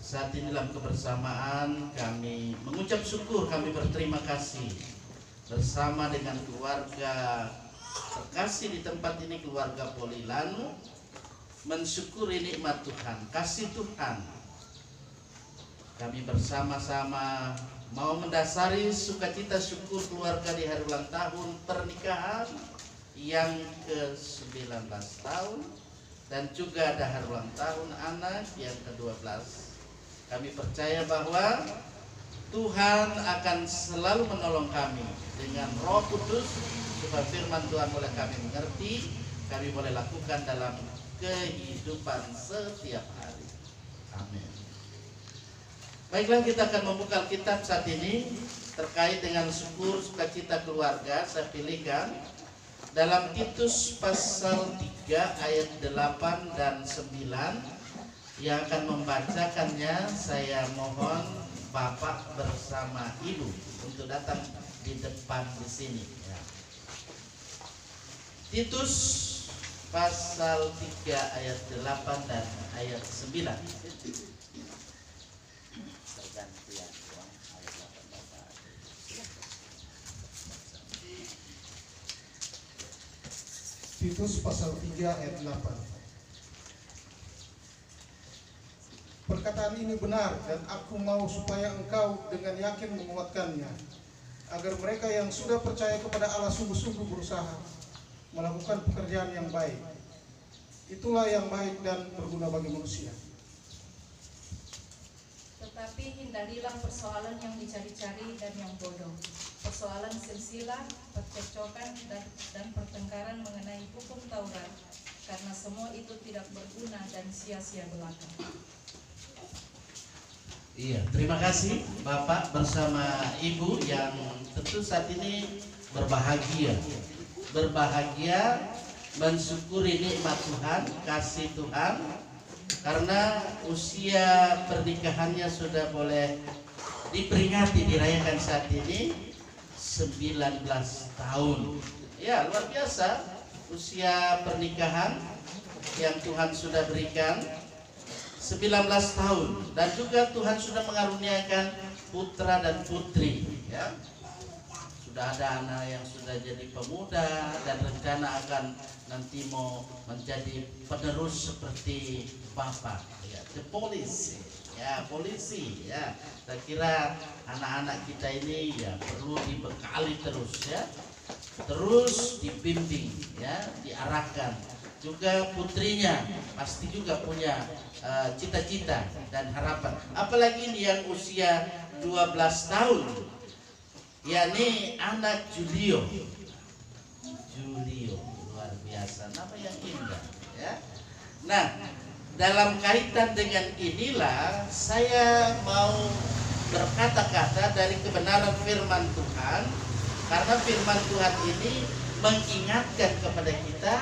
Saat ini dalam kebersamaan kami mengucap syukur, kami berterima kasih bersama dengan keluarga terkasih di tempat ini, keluarga Polilanu, mensyukuri nikmat Tuhan, kasih Tuhan. Kami bersama-sama mau mendasari sukacita syukur keluarga di hari ulang tahun pernikahan yang ke-19 tahun, dan juga ada hari ulang tahun anak yang ke-12. Kami percaya bahwa Tuhan akan selalu menolong kami dengan Roh Kudus, supaya firman Tuhan boleh kami mengerti, kami boleh lakukan dalam kehidupan setiap hari. Amin. Baiklah, kita akan membuka Alkitab saat ini terkait dengan syukur sukacita keluarga. Saya pilihkan dalam Titus pasal 3 ayat 8 dan 9. Yang akan membacakannya saya mohon Bapak bersama Ibu untuk datang di depan di sini. Ya. Titus pasal 3 ayat 8 dan ayat 9. Titus pasal 3 ayat 8. Perkataan ini benar, dan aku mau supaya engkau dengan yakin menguatkannya, agar mereka yang sudah percaya kepada Allah sungguh-sungguh berusaha melakukan pekerjaan yang baik. Itulah yang baik dan berguna bagi manusia. Tetapi hindarilah persoalan yang dicari-cari dan yang bodoh, persoalan silsilah, percekcokan, dan pertengkaran mengenai hukum Taurat, karena semua itu tidak berguna dan sia-sia belaka. Iya, terima kasih Bapak bersama Ibu yang tentu saat ini berbahagia mensyukuri nikmat Tuhan, kasih Tuhan, karena usia pernikahannya sudah boleh diperingati, dirayakan saat ini 19 tahun. Ya, luar biasa usia pernikahan yang Tuhan sudah berikan 19 tahun, dan juga Tuhan sudah mengaruniakan putra dan putri. Ya, sudah ada anak yang sudah jadi pemuda dan rencana akan nanti mau menjadi penerus seperti Bapak. Ya, polisi. Ya, polisi. Ya, saya kira anak-anak kita ini ya perlu dibekali terus, ya, terus dibimbing, ya, diarahkan. Juga putrinya pasti juga punya cita-cita dan harapan. Apalagi ini yang usia 12 tahun, yakni anak Julio, luar biasa, nama yang indah, ya. Nah, dalam kaitan dengan inilah saya mau berkata-kata dari kebenaran firman Tuhan, karena firman Tuhan ini mengingatkan kepada kita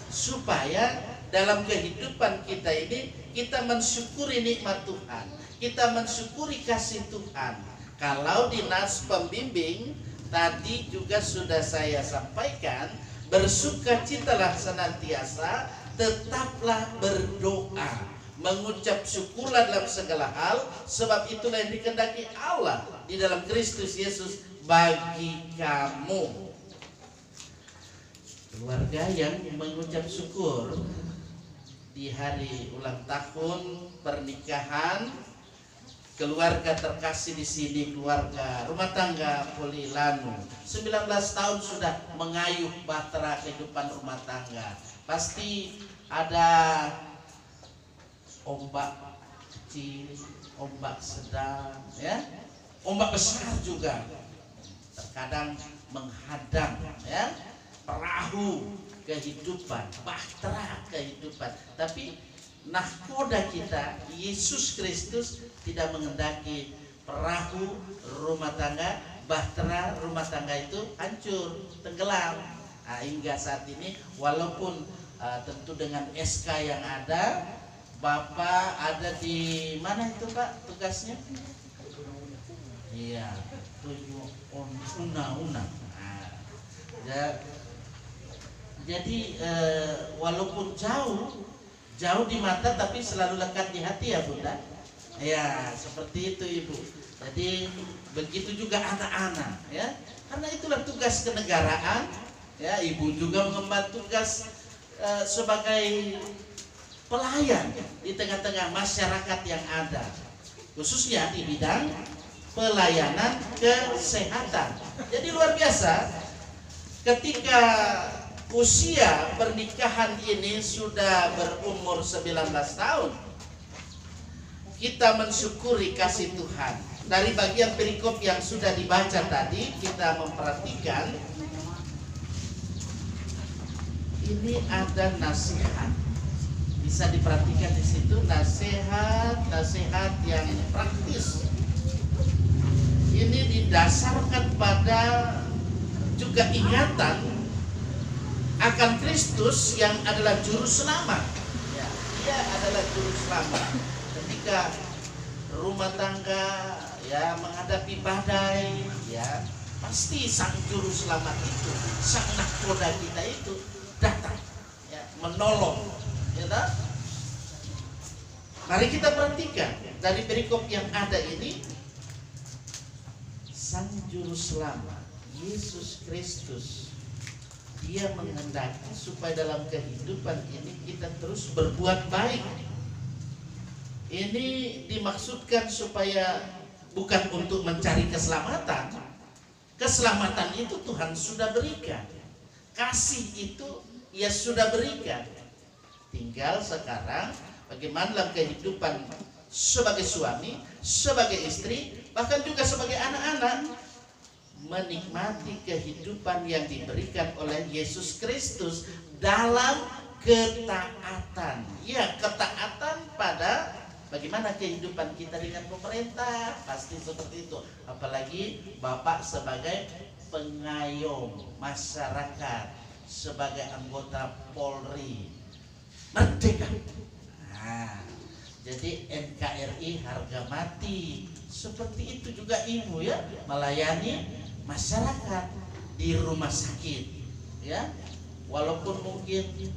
supaya dalam kehidupan kita ini kita mensyukuri nikmat Tuhan, kita mensyukuri kasih Tuhan. Kalau di nas pembimbing tadi juga sudah saya sampaikan, bersukacitalah senantiasa, tetaplah berdoa, mengucap syukurlah dalam segala hal, sebab itulah yang dikehendaki Allah di dalam Kristus Yesus bagi kamu. Keluarga yang mengucap syukur di hari ulang tahun pernikahan keluarga terkasih di sini, keluarga rumah tangga Polilanu, 19 tahun sudah mengayuh bahtera kehidupan rumah tangga. Pasti ada ombak kecil, ombak sedang, ya, ombak besar juga terkadang menghadang, ya, perahu kehidupan, bahtera kehidupan. Tapi nahkoda kita, Yesus Kristus, tidak mengendaki perahu rumah tangga, bahtera rumah tangga itu hancur, tenggelam. Nah, hingga saat ini walaupun tentu dengan SK yang ada, Bapak ada di mana itu Pak tugasnya? Iya, 7 undang-undang. Nah, ya, jadi walaupun jauh Jauh di mata tapi selalu lekat di hati ya Bunda. Ya, seperti itu Ibu. Jadi begitu juga anak-anak ya. Karena itulah tugas kenegaraan. Ya, Ibu juga mengemban tugas sebagai pelayan di tengah-tengah masyarakat yang ada, khususnya di bidang pelayanan kesehatan. Jadi luar biasa ketika usia pernikahan ini sudah berumur 19 tahun, kita mensyukuri kasih Tuhan. Dari bagian perikop yang sudah dibaca tadi, kita memperhatikan ini ada nasihat. Bisa diperhatikan di situ nasihat yang praktis. Ini didasarkan pada juga ingatan akan Kristus yang adalah juru selamat. Ya, dia adalah juru selamat. Ketika rumah tangga ya menghadapi badai, ya pasti sang juru selamat itu, sang nahkoda kita itu datang ya, menolong ya, mari kita perhatikan dari perikop yang ada ini. Sang juru selamat Yesus Kristus, dia menghendaki supaya dalam kehidupan ini kita terus berbuat baik. Ini dimaksudkan supaya bukan untuk mencari keselamatan. Keselamatan itu Tuhan sudah berikan, kasih itu Ia sudah berikan. Tinggal sekarang bagaimana dalam kehidupan sebagai suami, sebagai istri, bahkan juga sebagai anak-anak menikmati kehidupan yang diberikan oleh Yesus Kristus dalam ketaatan. Ya, ketaatan pada bagaimana kehidupan kita dengan pemerintah, pasti seperti itu. Apalagi Bapak sebagai pengayom masyarakat, sebagai anggota Polri, merdeka. Nah, jadi NKRI harga mati. Seperti itu juga Ibu ya, melayani masyarakat di rumah sakit ya. Walaupun mungkin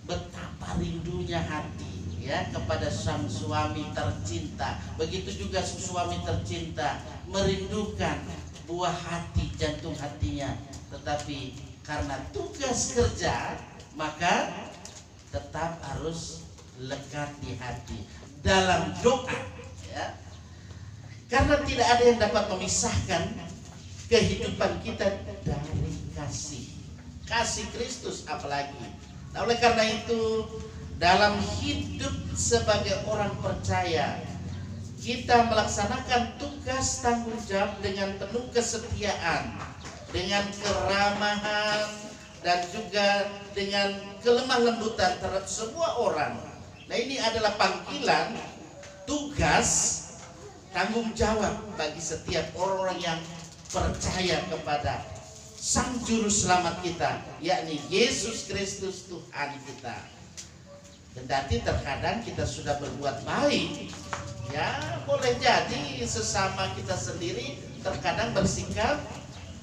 betapa rindunya hati ya kepada sang suami tercinta, begitu juga suami tercinta merindukan buah hati, jantung hatinya, tetapi karena tugas kerja maka tetap harus lekat di hati dalam doa ya. Karena tidak ada yang dapat memisahkan kehidupan kita dari kasih Kristus apalagi. Nah, oleh karena itu dalam hidup sebagai orang percaya kita melaksanakan tugas tanggung jawab dengan penuh kesetiaan, dengan keramahan dan juga dengan kelemah lembutan terhadap semua orang. Nah, ini adalah panggilan, tugas, tanggung jawab bagi setiap orang yang percaya kepada Sang Juru Selamat kita, yakni Yesus Kristus Tuhan kita. Kendati terkadang kita sudah berbuat baik, ya boleh jadi sesama kita sendiri terkadang bersikap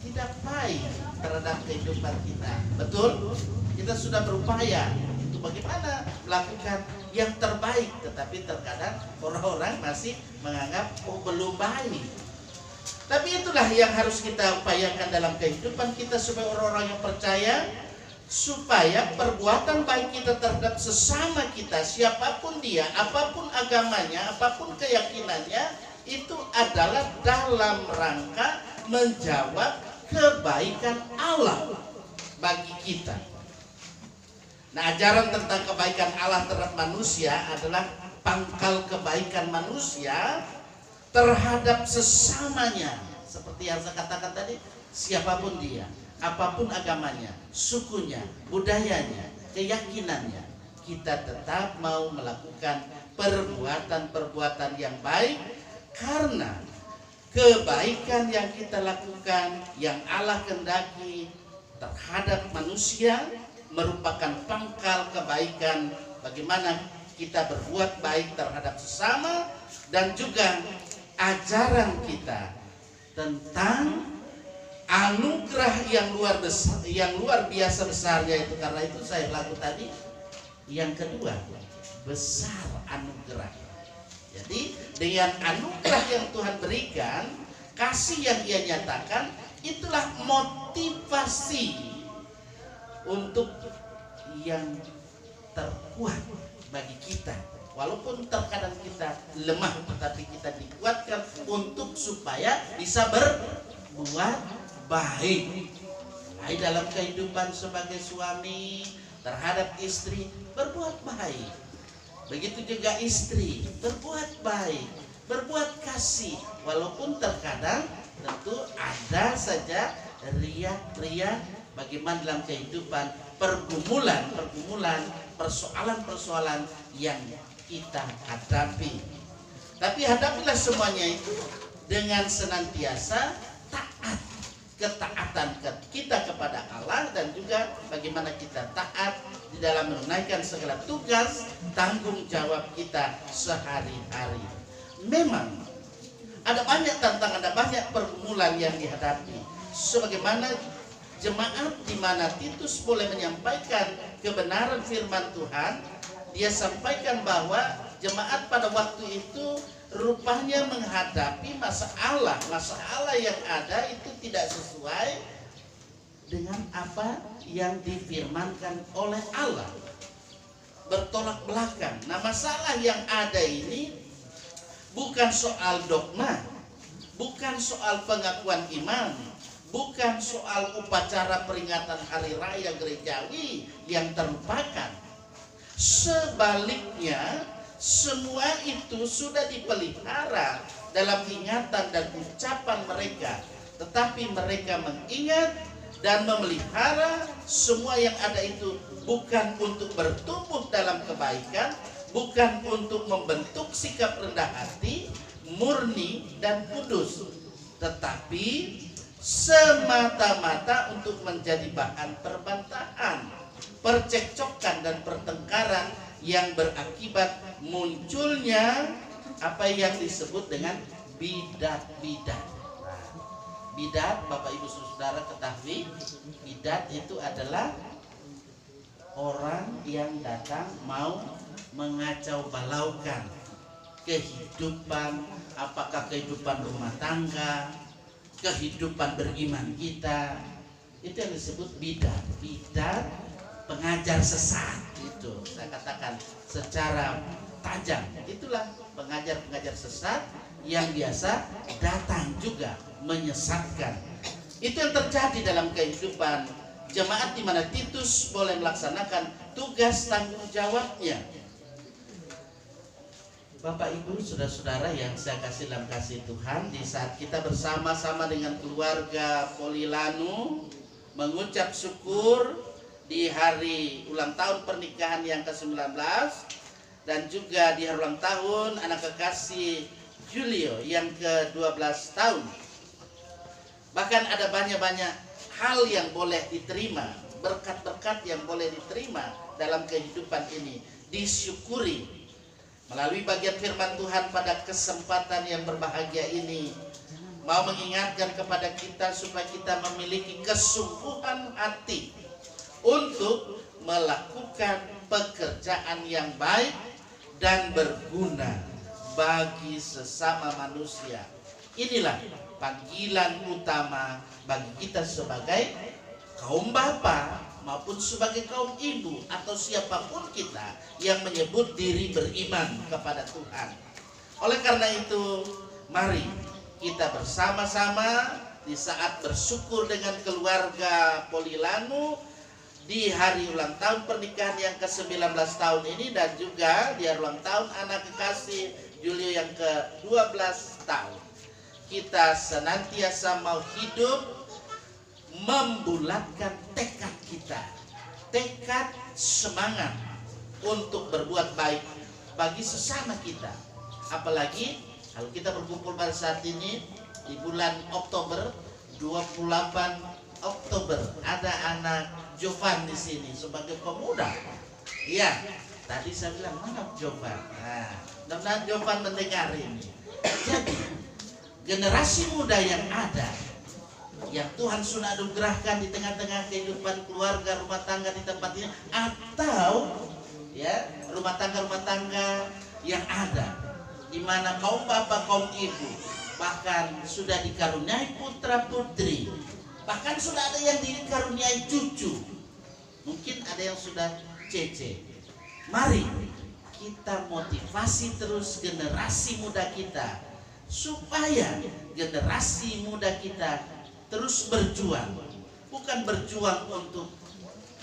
tidak baik terhadap kehidupan kita. Betul? Kita sudah berupaya untuk bagaimana melakukan yang terbaik, tetapi terkadang orang-orang masih menganggap belum baik. Tapi itulah yang harus kita upayakan dalam kehidupan kita supaya orang-orang yang percaya, supaya perbuatan baik kita terhadap sesama kita, siapapun dia, apapun agamanya, apapun keyakinannya, itu adalah dalam rangka menjawab kebaikan Allah bagi kita. Nah, ajaran tentang kebaikan Allah terhadap manusia adalah pangkal kebaikan manusia terhadap sesamanya. Seperti yang saya katakan tadi, siapapun dia, apapun agamanya, sukunya, budayanya, keyakinannya, kita tetap mau melakukan perbuatan-perbuatan yang baik, karena kebaikan yang kita lakukan, yang Allah kehendaki terhadap manusia merupakan pangkal kebaikan. Bagaimana kita berbuat baik terhadap sesama, dan juga ajaran kita tentang anugerah yang luar biasa besarnya itu. Karena itu saya lagu tadi yang kedua, besar anugerah. Jadi dengan anugerah yang Tuhan berikan, kasih yang Ia nyatakan, itulah motivasi untuk yang terkuat bagi kita. Walaupun terkadang kita lemah, tetapi kita dikuatkan untuk supaya bisa berbuat baik. Baik dalam kehidupan sebagai suami terhadap istri, berbuat baik. Begitu juga istri, berbuat baik, berbuat kasih. Walaupun terkadang tentu ada saja riak-riak bagaimana dalam kehidupan, pergumulan, persoalan-persoalan yang kita hadapi. Tapi hadapilah semuanya itu dengan senantiasa taat. Ketaatan kita kepada Allah dan juga bagaimana kita taat di dalam menunaikan segala tugas tanggung jawab kita sehari-hari. Memang ada banyak tantangan, ada banyak pergumulan yang dihadapi. Sebagaimana jemaat di mana Titus boleh menyampaikan kebenaran firman Tuhan, dia sampaikan bahwa jemaat pada waktu itu rupanya menghadapi masalah yang ada itu tidak sesuai dengan apa yang difirmankan oleh Allah, bertolak belakang. Nah, masalah yang ada ini bukan soal dogma, bukan soal pengakuan iman, bukan soal upacara peringatan hari raya gerejawi yang terlupakan. Sebaliknya, semua itu sudah dipelihara dalam ingatan dan ucapan mereka. Tetapi mereka mengingat dan memelihara semua yang ada itu bukan untuk bertumbuh dalam kebaikan, bukan untuk membentuk sikap rendah hati, murni dan kudus, tetapi semata-mata untuk menjadi bahan perbantahan, percekcokan dan pertengkaran yang berakibat munculnya apa yang disebut dengan bidat-bidat. Bidat, Bapak Ibu Saudara ketahui, bidat itu adalah orang yang datang mau mengacau balaukan kehidupan, apakah kehidupan rumah tangga, kehidupan beriman kita. Itu yang disebut bidat. Bidat pengajar sesat, itu saya katakan secara tajam. Itulah pengajar-pengajar sesat yang biasa datang juga menyesatkan. Itu yang terjadi dalam kehidupan jemaat di mana Titus boleh melaksanakan tugas tanggung jawabnya. Bapak Ibu, saudara-saudara yang saya kasih dalam kasih Tuhan, di saat kita bersama-sama dengan keluarga Polilanu mengucap syukur di hari ulang tahun pernikahan yang ke-19 dan juga di hari ulang tahun anak kekasih Julio yang ke-12 tahun. Bahkan ada banyak-banyak hal yang boleh diterima, berkat-berkat yang boleh diterima dalam kehidupan ini, disyukuri. Melalui bagian firman Tuhan pada kesempatan yang berbahagia ini, mau mengingatkan kepada kita supaya kita memiliki kesungguhan hati untuk melakukan pekerjaan yang baik dan berguna bagi sesama manusia. Inilah panggilan utama bagi kita sebagai kaum bapa maupun sebagai kaum ibu atau siapapun kita yang menyebut diri beriman kepada Tuhan. Oleh karena itu, mari kita bersama-sama di saat bersyukur dengan keluarga Polilanu di hari ulang tahun pernikahan yang ke-19 tahun ini, dan juga di hari ulang tahun anak kekasih Julio yang ke-12 tahun. Kita senantiasa mau hidup membulatkan tekad kita, tekad semangat untuk berbuat baik bagi sesama kita. Apalagi kalau kita berkumpul pada saat ini di bulan Oktober, 28 Oktober, ada anak Jovan di sini sebagai pemuda. Iya, tadi saya bilang mana Jovan. Nah, mudah-mudahan Jovan mendengar ini. Jadi generasi muda yang ada, yang Tuhan sudah anugerahkan di tengah-tengah kehidupan keluarga rumah tangga di tempat ini, atau ya rumah tangga yang ada, di mana kaum bapak, kaum ibu bahkan sudah dikaruniai putra putri, bahkan sudah ada yang dikaruniai cucu, mungkin ada yang sudah cece. Mari kita motivasi terus generasi muda kita, supaya generasi muda kita terus berjuang, bukan berjuang untuk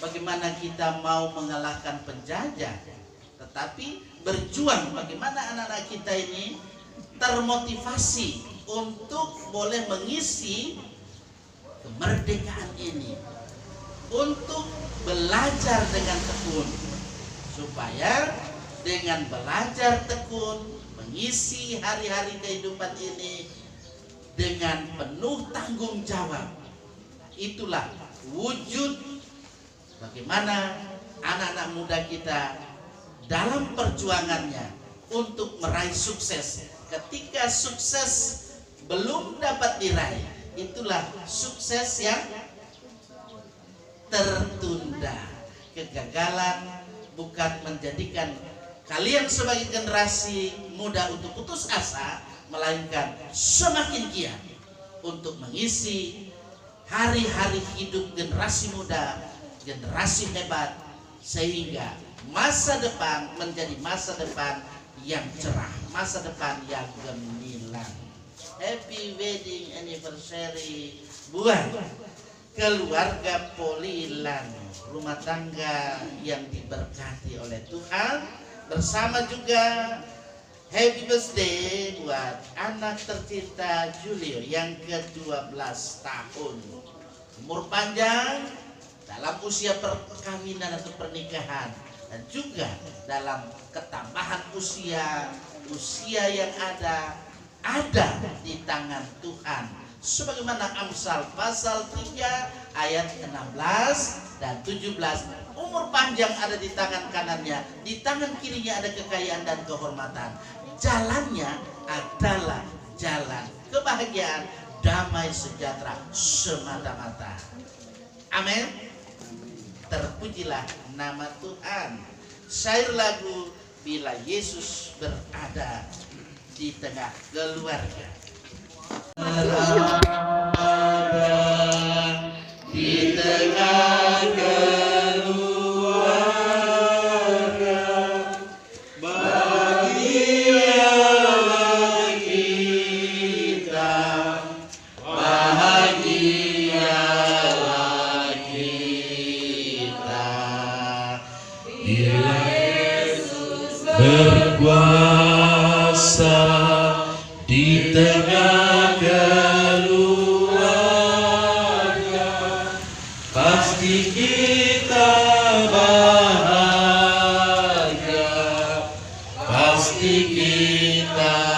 bagaimana kita mau mengalahkan penjajah, tetapi berjuang bagaimana anak-anak kita ini termotivasi untuk boleh mengisi kemerdekaan ini, untuk belajar dengan tekun, supaya dengan belajar tekun mengisi hari-hari kehidupan ini dengan penuh tanggung jawab. Itulah wujud bagaimana anak-anak muda kita dalam perjuangannya untuk meraih sukses. Ketika sukses belum dapat diraih, itulah sukses yang tertunda. Kegagalan bukan menjadikan kalian sebagai generasi muda untuk putus asa, melainkan semakin giat untuk mengisi hari-hari hidup generasi muda, generasi hebat, sehingga masa depan menjadi masa depan yang cerah, masa depan yang gemilang. Happy wedding anniversary buat keluarga Polilan, rumah tangga yang diberkati oleh Tuhan. Bersama juga happy birthday buat anak tercinta Julio yang ke-12 tahun. Umur panjang dalam usia perkawinan atau pernikahan, dan juga dalam ketambahan usia yang ada di tangan Tuhan. Sebagaimana Amsal pasal 3 ayat 16 dan 17, umur panjang ada di tangan kanannya, di tangan kirinya ada kekayaan dan kehormatan. Jalannya adalah jalan kebahagiaan, damai sejahtera semata-mata. Amin. Terpujilah nama Tuhan. Syair lagu Bila Yesus Berada di Tengah Keluarga. Berada di tengah keluarga, bahagialah kita, bahagialah kita. Bila Yesus berkuasa di tengah keluarga, pasti kita bahagia, pasti kita